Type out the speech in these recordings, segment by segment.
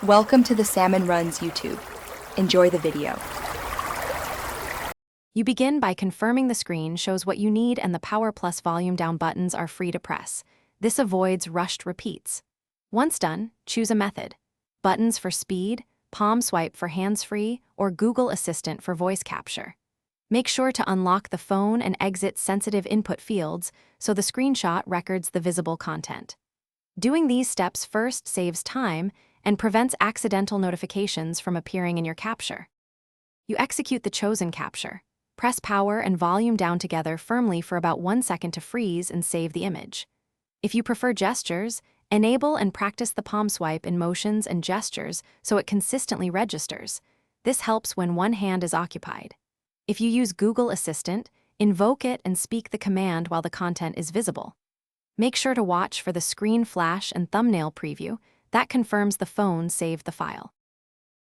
Welcome to the Salmon Runs YouTube. Enjoy the video. You begin by confirming the screen shows what you need and the power plus volume down buttons are free to press. This avoids rushed repeats. Once done, choose a method. Buttons for speed, palm swipe for hands-free, or Google Assistant for voice capture. Make sure to unlock the phone and exit sensitive input fields so the screenshot records the visible content. Doing these steps first saves time and prevents accidental notifications from appearing in your capture. You execute the chosen capture. Press power and volume down together firmly for about 1 second to freeze and save the image. If you prefer gestures, enable and practice the palm swipe in motions and gestures so it consistently registers. This helps when one hand is occupied. If you use Google Assistant, invoke it and speak the command while the content is visible. Make sure to watch for the screen flash and thumbnail preview. That confirms the phone saved the file.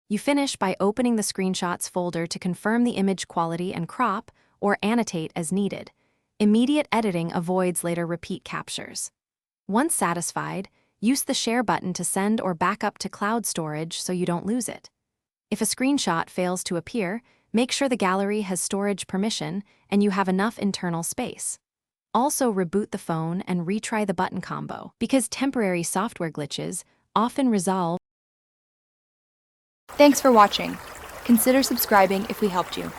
You finish by opening the screenshots folder to confirm the image quality and crop or annotate as needed. Immediate editing avoids later repeat captures. Once satisfied, use the share button to send or back up to cloud storage so you don't lose it. If a screenshot fails to appear, make sure the gallery has storage permission and you have enough internal space. Also reboot the phone and retry the button combo, because temporary software glitches often resolve. Thanks for watching. Consider subscribing if we helped you.